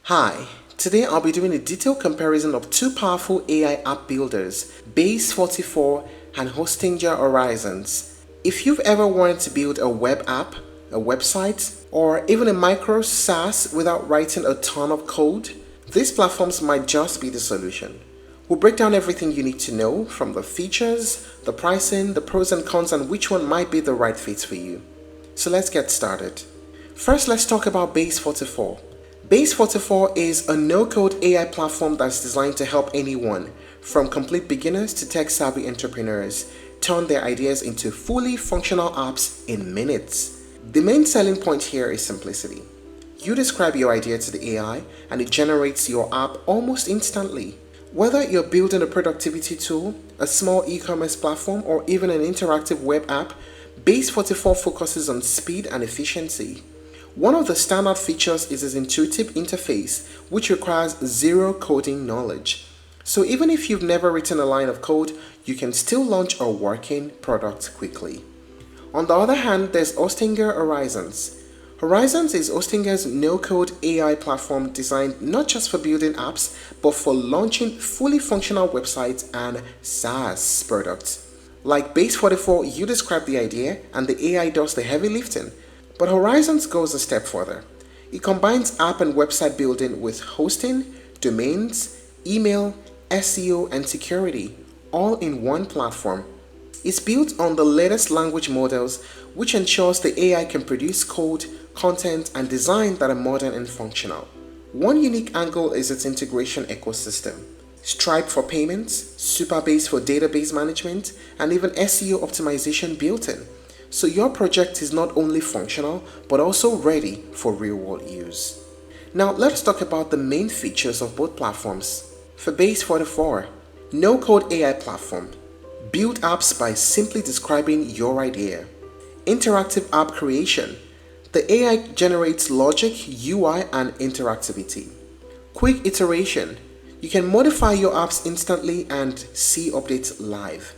Hi, today I'll be doing a detailed comparison of two powerful AI app builders, Base44 and Hostinger Horizons. If you've ever wanted to build a web app, a website, or even a micro SaaS without writing a ton of code, these platforms might just be the solution. We'll break down everything you need to know, from the features, the pricing, the pros and cons, and which one might be the right fit for you. So let's get started. First, let's talk about Base44. Base44 is a no-code AI platform that's designed to help anyone, from complete beginners to tech-savvy entrepreneurs, turn their ideas into fully functional apps in minutes. The main selling point here is simplicity. You describe your idea to the AI and it generates your app almost instantly. Whether you're building a productivity tool, a small e-commerce platform, or even an interactive web app, Base44 focuses on speed and efficiency. One of the standout features is its intuitive interface, which requires zero coding knowledge. So even if you've never written a line of code, you can still launch a working product quickly. On the other hand, there's Hostinger Horizons. Horizons is Hostinger's no-code AI platform designed not just for building apps, but for launching fully functional websites and SaaS products. Like Base44, you describe the idea and the AI does the heavy lifting. But Horizons goes a step further. It combines app and website building with hosting, domains, email, SEO, and security, all in one platform. It's built on the latest language models, which ensures the AI can produce code, content, and design that are modern and functional. One unique angle is its integration ecosystem. Stripe for payments, Supabase for database management, and even SEO optimization built in. So your project is not only functional, but also ready for real-world use. Now let's talk about the main features of both platforms. For Base44, no-code AI platform. Build apps by simply describing your idea. Interactive app creation. The AI generates logic, UI, and interactivity. Quick iteration. You can modify your apps instantly and see updates live.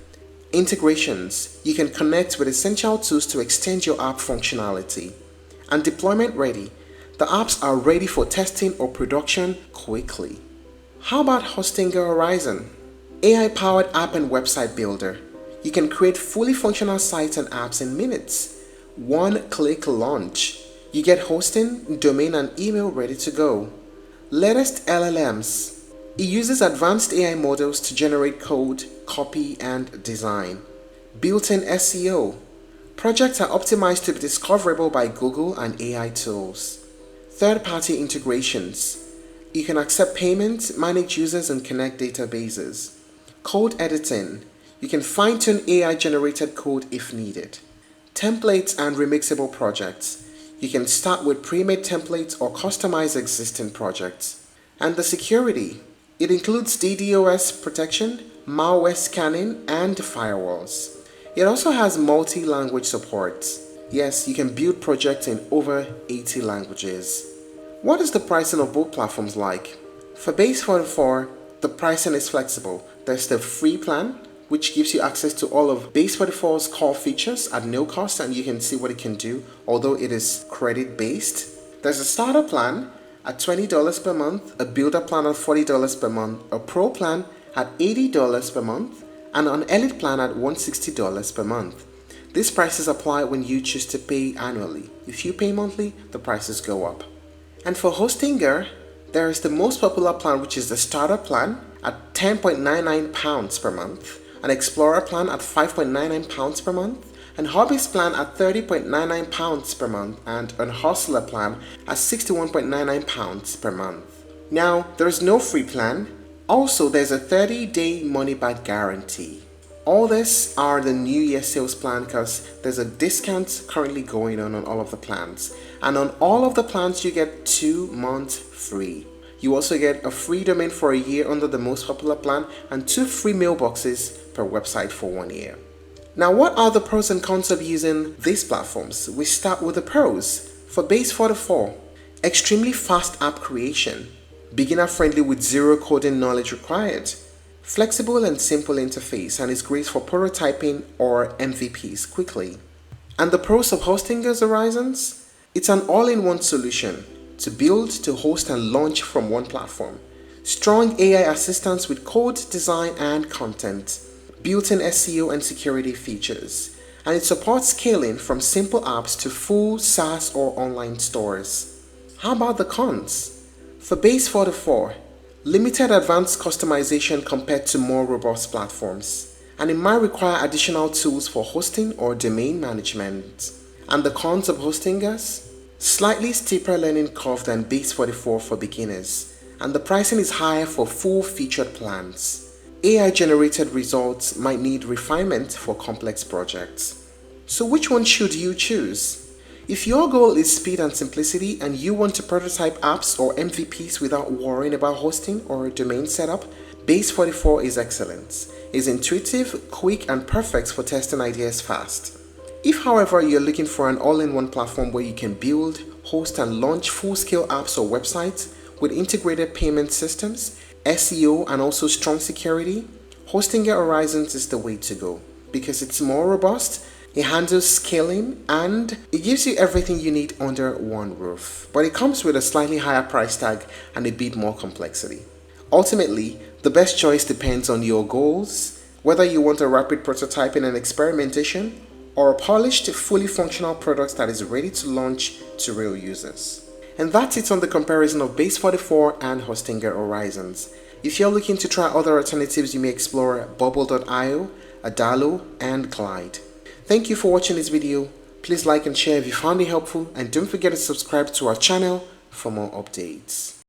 Integrations. You can connect with essential tools to extend your app functionality. And deployment ready. The apps are ready for testing or production quickly. How about Hostinger Horizon? AI-powered app and website builder. You can create fully functional sites and apps in minutes. One-click launch. You get hosting, domain, and email ready to go. Latest LLMs. It uses advanced AI models to generate code, copy, and design. Built-in SEO. Projects are optimized to be discoverable by Google and AI tools. Third-party integrations. You can accept payments, manage users, and connect databases. Code editing. You can fine-tune AI-generated code if needed. Templates and remixable projects. You can start with pre-made templates or customize existing projects. And the security. It includes DDoS protection, malware scanning, and firewalls. It also has multi-language support. Yes, you can build projects in over 80 languages. What is the pricing of both platforms like? For Base44, the pricing is flexible. There's the free plan, which gives you access to all of Base44's core features at no cost, and you can see what it can do, although it is credit-based. There's a starter plan at $20 per month, a builder plan at $40 per month, a pro plan at $80 per month, and an elite plan at $160 per month. These prices apply when you choose to pay annually. If you pay monthly, the prices go up. And for Hostinger, there is the most popular plan, which is the starter plan at £10.99 per month, an explorer plan at £5.99 per month, and hobbyist plan at £30.99 per month, and an hustler plan at £61.99 per month. Now, there's no free plan. Also, there's a 30-day money-back guarantee. All this are the New Year sales plan because there's a discount currently going on all of the plans. And on all of the plans, you get 2 months free. You also get a free domain for a year under the most popular plan and 2 free mailboxes per website for 1 year. Now, what are the pros and cons of using these platforms? We start with the pros. For Base44, extremely fast app creation, beginner-friendly with zero coding knowledge required, flexible and simple interface, and is great for prototyping or MVPs quickly. And the pros of Hostinger's Horizons? It's an all-in-one solution. to build, to host and launch from one platform. Strong AI assistance with code, design and content. Built-in SEO and security features. And it supports scaling from simple apps to full SaaS or online stores. How about the cons? For Base44, limited advanced customization compared to more robust platforms. And it might require additional tools for hosting or domain management. And the cons of hosting us? Slightly steeper learning curve than Base44 for beginners. And the pricing is higher for full featured plans. AI-generated results might need refinement for complex projects. So which one should you choose? If your goal is speed and simplicity and you want to prototype apps or MVPs without worrying about hosting or domain setup, Base44 is excellent. It's intuitive, quick, and perfect for testing ideas fast. If, however, you're looking for an all-in-one platform where you can build, host, and launch full-scale apps or websites with integrated payment systems, SEO, and also strong security, Hostinger Horizons is the way to go because it's more robust, it handles scaling, and it gives you everything you need under one roof. But it comes with a slightly higher price tag and a bit more complexity. Ultimately, the best choice depends on your goals, whether you want a rapid prototyping and experimentation or a polished, fully functional product that is ready to launch to real users. And that's it on the comparison of Base44 and Hostinger Horizons. If you're looking to try other alternatives, you may explore Bubble.io, Adalo, and Glide. Thank you for watching this video. Please like and share if you found it helpful, and don't forget to subscribe to our channel for more updates.